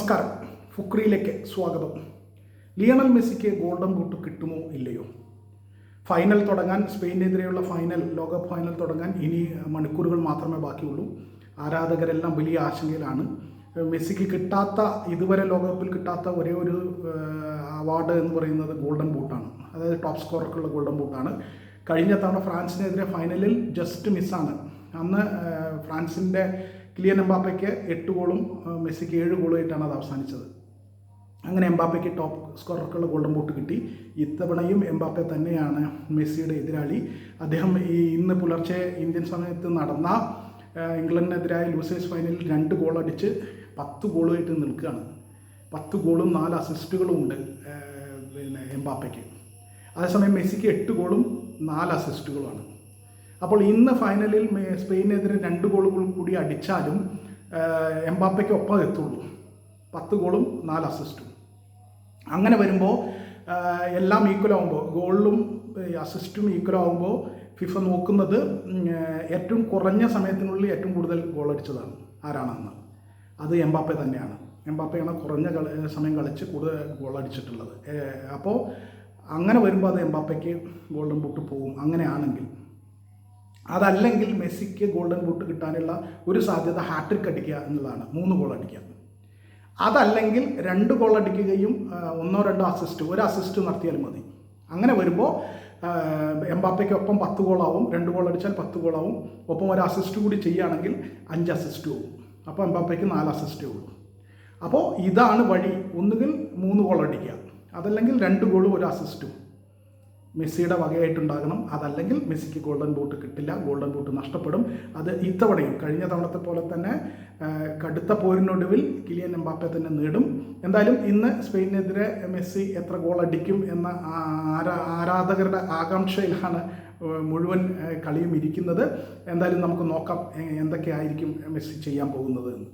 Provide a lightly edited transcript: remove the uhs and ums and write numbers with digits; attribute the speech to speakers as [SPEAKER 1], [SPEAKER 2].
[SPEAKER 1] നമസ്കാരം. ഫുക്രിയിലേക്ക് സ്വാഗതം. ലിയണൽ മെസ്സിക്ക് ഗോൾഡൻ ബൂട്ട് കിട്ടുമോ ഇല്ലയോ? ഫൈനൽ തുടങ്ങാൻ, സ്പെയിനെതിരെയുള്ള ഫൈനൽ, ലോകകപ്പ് ഫൈനൽ തുടങ്ങാൻ ഇനി മണിക്കൂറുകൾ മാത്രമേ ബാക്കിയുള്ളൂ. ആരാധകരെല്ലാം വലിയ ആശങ്കയിലാണ്. മെസ്സിക്ക് കിട്ടാത്ത, ഇതുവരെ ലോകകപ്പിൽ കിട്ടാത്ത ഒരേ ഒരു അവാർഡ് എന്ന് പറയുന്നത് ഗോൾഡൻ ബൂട്ടാണ്. അതായത് ടോപ്പ് സ്കോറർക്കുള്ള ഗോൾഡൻ ബൂട്ടാണ്. കഴിഞ്ഞ തവണ ഫ്രാൻസിനെതിരെ ഫൈനലിൽ ജസ്റ്റ് മിസ്സാണ്. അന്ന് ഫ്രാൻസിൻ്റെ കിലിയൻ എംബാപ്പയ്ക്ക് 8 ഗോളും മെസ്സിക്ക് 7 ഗോളുമായിട്ടാണ് അത് അവസാനിച്ചത്. അങ്ങനെ എംബാപ്പയ്ക്ക് ടോപ്പ് സ്കോറർക്കുള്ള ഗോൾഡൻ ബൂട്ട് കിട്ടി. ഇത്തവണയും എംബാപ്പെ തന്നെയാണ് മെസ്സിയുടെ എതിരാളി. അദ്ദേഹം ഇന്ന് പുലർച്ചെ ഇന്ത്യൻ സമയത്ത് നടന്ന ഇംഗ്ലണ്ടിനെതിരായ ലൂസേഴ്സ് ഫൈനലിൽ 2 ഗോൾ അടിച്ച് 10 ഗോളുമായിട്ട് നിൽക്കുകയാണ്. 10 ഗോളും 4 അസിസ്റ്റുകളും ഉണ്ട് എംബാപ്പയ്ക്ക്. അതേസമയം മെസ്സിക്ക് 8 ഗോളും 4 അസിസ്റ്റുകളുമാണ്. അപ്പോൾ ഇന്ന് ഫൈനലിൽ സ്പെയിനെതിരെ 2 ഗോളുകൾ കൂടി അടിച്ചാലും എംബാപ്പയ്ക്ക് ഒപ്പം എത്തുള്ളൂ. 10 ഗോളും 4 അസിസ്റ്റും. അങ്ങനെ വരുമ്പോൾ എല്ലാം ഈക്വലാവുമ്പോൾ, ഗോളിലും അസിസ്റ്റും ഈക്വലാവുമ്പോൾ ഫിഫ നോക്കുന്നത് ഏറ്റവും കുറഞ്ഞ സമയത്തിനുള്ളിൽ ഏറ്റവും കൂടുതൽ ഗോളടിച്ചതാണ് ആരാണെന്ന്. അത് എംബാപ്പെ തന്നെയാണ്. എംബാപ്പയാണ് കുറഞ്ഞ സമയം കളിച്ച് കൂടുതൽ ഗോളടിച്ചിട്ടുള്ളത്. അപ്പോൾ അങ്ങനെ വരുമ്പോൾ അത് എംബാപ്പയ്ക്ക് ഗോൾഡൻ ബൂട്ട് പോകും. അങ്ങനെയാണെങ്കിൽ, അതല്ലെങ്കിൽ മെസ്സിക്ക് ഗോൾഡൻ ബൂട്ട് കിട്ടാനുള്ള ഒരു സാധ്യത ഹാട്രിക് അടിക്കുക എന്നുള്ളതാണ്. 3 ഗോൾ അടിക്കുക. അതല്ലെങ്കിൽ 2 ഗോൾ അടിക്കുകയും 1-2 അസിസ്റ്റ്, ഒരു അസിസ്റ്റ് നടത്തിയാലും മതി. അങ്ങനെ വരുമ്പോൾ എംബാപ്പയ്ക്കൊപ്പം 10 ഗോളാവും. 2 ഗോൾ അടിച്ചാൽ 10 ഗോളാവും. ഒപ്പം ഒരു അസിസ്റ്റ് കൂടി ചെയ്യുകയാണെങ്കിൽ 5 അസിസ്റ്റ് ആവും. അപ്പോൾ എംബാപ്പയ്ക്ക് 4 അസിസ്റ്റേ ഉള്ളൂ. അപ്പോൾ ഇതാണ് വഴി. ഒന്നുകിൽ 3 ഗോൾ അടിക്കുക, അതല്ലെങ്കിൽ 2 ഗോളും 1 അസിസ്റ്റും മെസ്സിയുടെ വകയായിട്ടുണ്ടാകണം. അതല്ലെങ്കിൽ മെസ്സിക്ക് ഗോൾഡൻ ബൂട്ട് കിട്ടില്ല, ഗോൾഡൻ ബൂട്ട് നഷ്ടപ്പെടും. അത് ഇത്തവണയും കഴിഞ്ഞ തവണത്തെ പോലെ തന്നെ കടുത്ത പോരിനൊടുവിൽ കിലിയൻ എംബാപ്പെ തന്നെ നേടും. എന്തായാലും ഇന്ന് സ്പെയിനെതിരെ മെസ്സി എത്ര ഗോൾ അടിക്കും എന്ന ആരാധകരുടെ ആകാംക്ഷയിലാണ് മുഴുവൻ കളിയും ഇരിക്കുന്നത്. എന്തായാലും നമുക്ക് നോക്കാം എന്തൊക്കെയായിരിക്കും മെസ്സി ചെയ്യാൻ പോകുന്നത് എന്ന്.